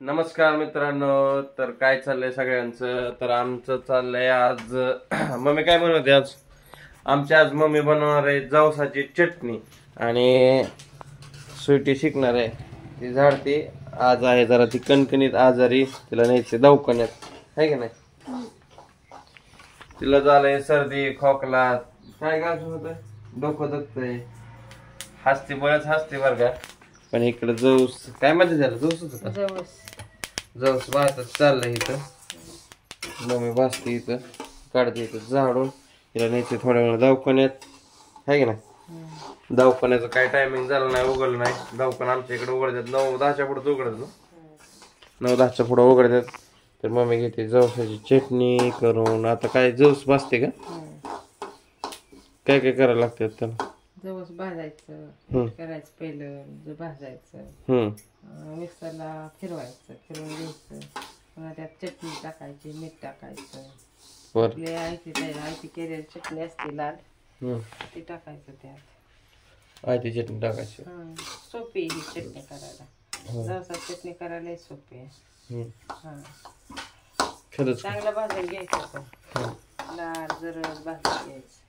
नमस्कार मित्रांनो. तर काय चाललंय सगळ्यांचं? तर आमचं चाललंय आज मम्मी काय बनवते आज? आज मम्मी बनवणार आहे जवसाची चटणी आणि स्वीटी शिकणार आहे. ती झाडती आज आहे जरा ती कणकणीत आजारी, तिला न्यायचे दवाखान्यात आहे की नाही. तिला झालंय सर्दी खोकला काय काय होत, डोकं दुखतंय, हसते बळच हसते बरं का. पण इकडे जवस काय मध्ये झालं, जवसच होता. जवस वाहतच चाललंय इथं. मम्मी भासते इथं, काढते इथं झाडून. तिला न्यायचे थोड्या वेळ दवाखान्यात आहे की नाही. दवाखान्याचं काय टायमिंग झालं नाही, उघडलं नाही. दवाखाना आमच्या इकडे उघडतात 9-10च्या पुढे उघडतो. 9-10च्या पुढे उघडतात. तर मम्मी घेते जवसाची चटणी करून. आता काय जवस भासते का, काय काय करायला लागतात त्याला? जवस भाजायचं करायचं, पहिलं भाजायचं, मिक्सरला फिरवायचं, फिरवून घ्यायचं, पुन्हा त्यात चटणी टाकायची, मीठ टाकायचं. आपली आयती केलेली चटणी असते लाल, ती टाकायचं त्यात. आयती चटणी टाकायची. सोपी ही चटणी करायला, जवसा चटणी करायला सोपी आहे. चांगलं भाजून घ्यायचं, लाल जरद भाजून घ्यायचं.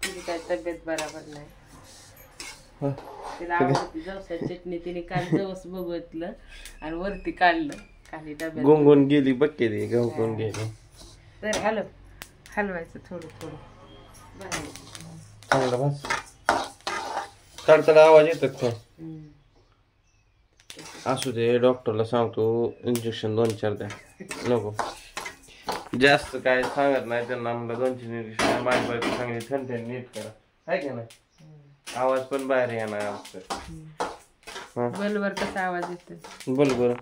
तिची काय तब्येत बरोबर नाही, तिला आवडती जवसा चटणी. तिने काल जवस बघितलं आणि वरती काढलं, खाली डब्यात गुंगून गेली बघ केली, गुंगून गेली. तर हलवायचं थोडं थोडं, चांगला भाज. तडतड आवाज येतो का? असू दे, डॉक्टरला सांगतो इंजेक्शन 2-4 द्या. नको जास्त काय सांगत नाही त्यांना, म्हणलं 2-3 इंजेक्शन. माझी बायको चांगली थंड नीट करा आहे की नाही. आवाज पण बाहेर येणार आमचं. बलवर कसा आवाज येतो बोल बर.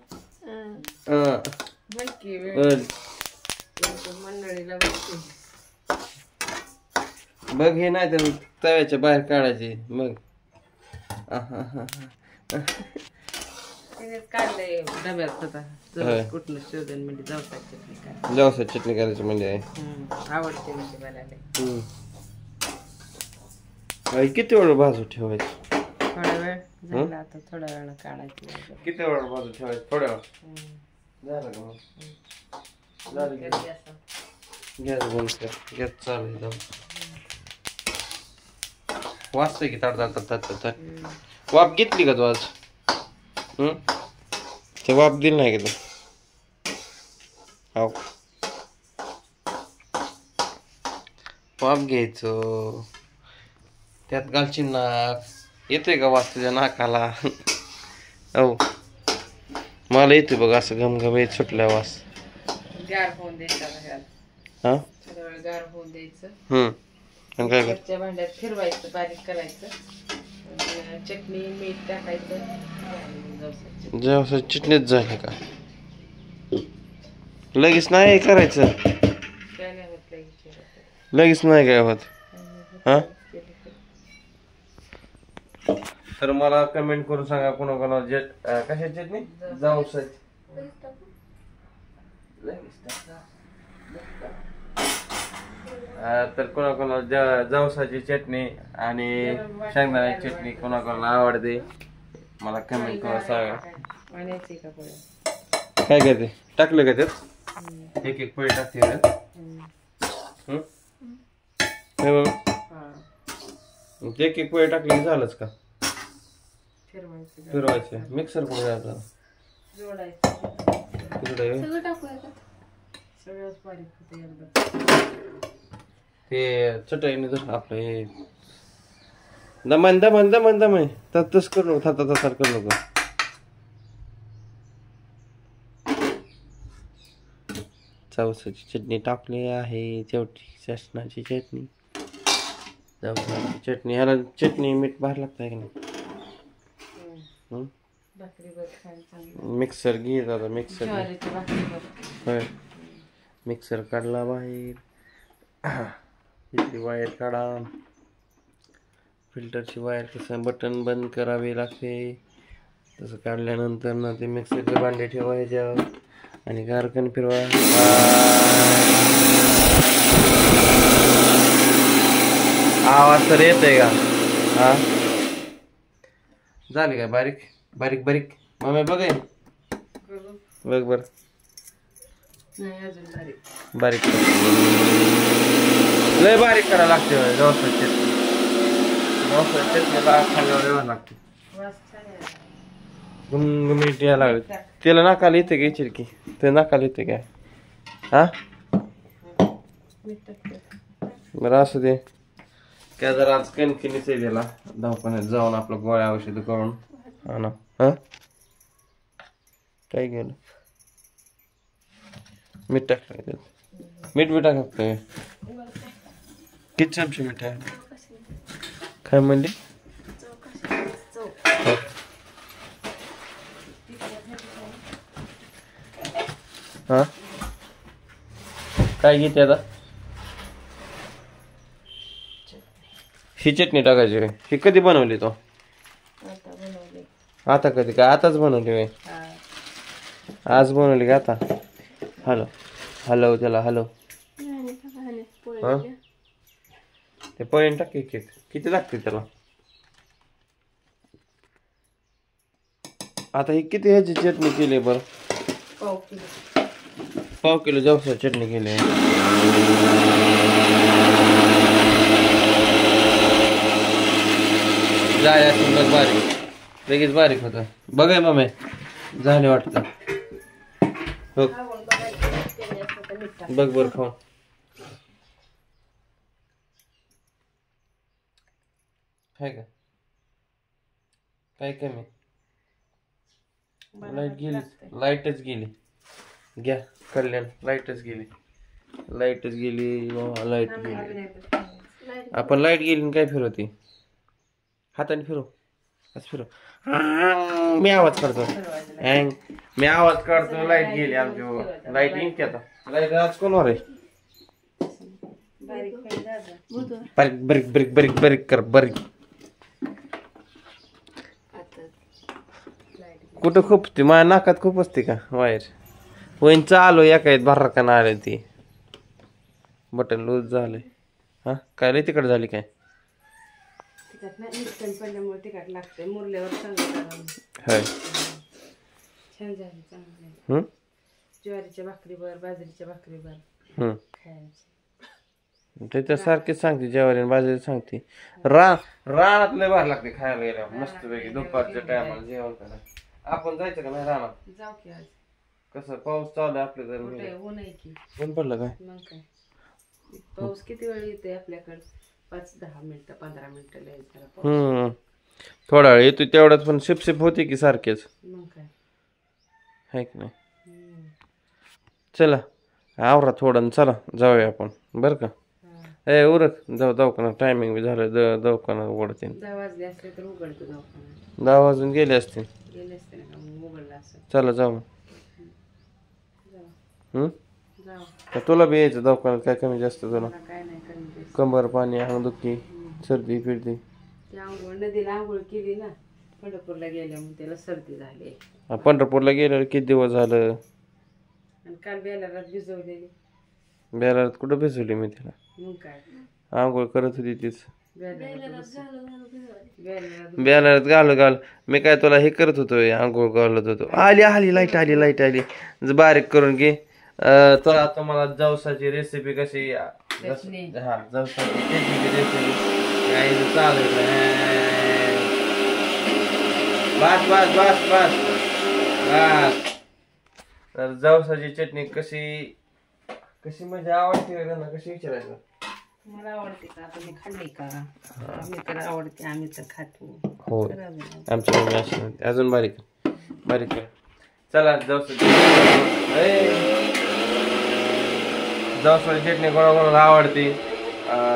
मंडळीला बघ हे नाही तर तव्याच्या बाहेर काढायचे मग. तिने काढलंय डब्यात होता, कुठलं शोधन म्हणजे जवसा चटणी करायची. जवसा चटणी करायची म्हणजे आवडते म्हणजे बनायला. किती वेळ भाजू ठेवायचं? थोडा वेळ झाला, आता थोड्या वेळानं काढायची. किती वेळ भाजू ठेवायचं? थोड्या वेळ झालं का मग? झालं. गॅस बंद कर, गॅस चालू आहे. वाजतंय की ताट. वाफ घेतली का तू आज? ते वाफ दिली नाही का तू? हो, वाफ घ्यायचं, त्यात घालशील नाक. येतोय का वास तुझ्या नाकाला? हो, मला येते बघ असं घमघम येत सुटल्या वास. गार होऊन द्यायचं, हा थोडा वेळ गार होऊन द्यायचं. आणि काय वरच्या भांड्यात फिरवायचं, बारीक करायचं, चटणी मीठ टाकायचं. जवसा चटणीच झाली का? लगेच नाही करायचं, काय नाही होत लगेच नाही काय होत. हा, तर मला कमेंट करून सांगा कोणाकोणाला कशाची चटणी जवसाची. तर कोणाकोणाला जवसाची चटणी आणि शेंगदाण्याची चटणी कोणाकोणाला आवडते मला कमेंट करून सांगा. काय करते? टाकलं का त्यात? एक पोळी टाकते एक पोळी टाकली झालंच का? फिरवायचे. मिक्सर कुठे जायचं? ते चटणी तर आपलं हे दमन तस करू नको, थाता करू नको. जवसाची चटणी टाकली आहे, शेवटी चटणाची चटणी, जवसाची चटणी. ह्याला चटणी मीठ बाहेर लागतं की नाही. मिक्सर घे आता, मिक्सर होय. मिक्सर काढला बाहेर, इथली वायर काढा. फिल्टरची वायर कसं बटन बंद करावे लागते, तसं काढल्यानंतर ना ते मिक्सरचे भांडे ठेवायचं आणि गारकन फिरवा. आवाज तर येतोय का? हा, झाले काय बारीक बारीक बारीक मम्मी बघ बघ बर नाही अजून बारीक. बारीक लय बारीक करायला लागते जवसाची चटणी. जवसाची चटणीला खाल्ल्यावर वेळ लागते. वास छान आहे. गुमगुमीत यायला लागले. त्याला नाकाला येते घ्यायची की ते नाकाला येते काय हा मीठ टाकते. बरं असू दे. काय जर आज कणकिनीच आहे त्याला दवाखान्यात जाऊन आपलं गोळ्या औषध करून हा ना. हा काय गेलं मीठ टाकलं त्यात. मीठ बी टाकतोय किती चमचे मीठ आहे काय म्हणली हा काय घेते आता ही चटणी टाकायची होय. ही कधी बनवली तो आता बनवले. आता कधी काय आताच बनवली होय. आज बनवली का आता हॅलो हॅलो त्याला हॅलो ते पळीन टाक किती लागते त्याला आता ही किती ह्याची चटणी केली बरं पाव किलो जवसा चटणी केली जाय सुंदर बारीक लगेच बारीक होत बघाय मम्मी झाले वाटतं हो बघ बर खाऊ काय का काय कमी लाईट गेली लाईटच गेली घ्या कल्याण लाईटच गेली लाईट गेली आपण लाईट गेली काय फिरवते हाताने फिरव असं फिरव मी आवाज काढतो मी आवाज काढतो लाईट गेली आमची लाईट येईन की आता लाईट आज कोणवर आहे बारीक बारीक बारीक बारीक बारीक कर बारीक कुठं खूपते माझ्या नाकात खूप असते का वायर होईन चालू एका भरकाना आले ती बटन लूज झाले हा काय लय तिकड झाली काय होय ज्वारीच्या भाकरीवर बाजरीच्या भाकरीवर त्याच्या सारखीच सांगते जेवारी बाजरी सांगते रानात लय भारी लागते खायला गेल्या मस्त पैकी दुपारच्या टायमाला जेवण करा आपण जायचं का नाही रानात जाऊ की आज कसं पाऊस चालू आहे आपल्या जर ऊन आहे की ऊन पडलं काय मग काय पाऊस किती वेळ येते आपल्याकडे 5-10 मिनिटं 15 मिनिटं लय झाला पाऊस. थोडा वेळ येतो तेवढ्यात पण शिपशिप होते की सारखेच मग काय आहे की नाही चला आवरा थोडं चला जाऊया आपण बरं का ए उरक जाऊ दवाखाना टायमिंग बी झालं दवाखाना उघडते 10 वाजले असते तर उघडतो दवाखाना 10 वाजून गेले असते गेले असते ना मग उघडला असं चला जाऊ जाऊ का तुला बी यायचं दवाखान्यात काय कमी जास्त तुला मला काय नाही कमी कंबर पाणी अंगदुखी सर्दी फिरदी ती आंघोळ नदीला आंघोळ केली ना पंढरपूरला गेल्या मग त्याला सर्दी झाली पंढरपूरला गेल्यावर किती दिवस झालं आणि काल बेलारात भिजवलेली बेलारात कुठं भिजवली मी तिला मग काय आंघोळ करत होती तीच बेलारात बेलारात घाल मी काय तुला हे करत होतो आंघोळ घालत होतो आली लाईट आली बारीक करून घे तर आता मला जवसाची रेसिपी कशी हा जवसाची चटणीची रेसिपी काय चालेल बस बस बस बस बस तर जवसाची चटणी कशी म्हणजे आवडते त्यांना कशी विचारायचं मला आवडते का तुम्ही खाल्ली का आम्ही तर आवडते आम्ही तर खातो हो आमच्या मम्मी अशी म्हणते अजून बारीक कर चला जवसाची चटणी कोणाकोणाला आवडते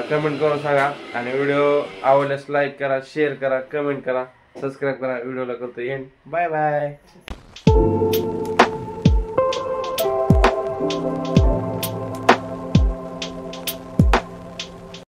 कमेंट करून सांगा आणि व्हिडिओ आवडल्यास लाईक करा शेअर करा कमेंट करा सबस्क्राईब करा व्हिडिओला करतो एंड बाय बाय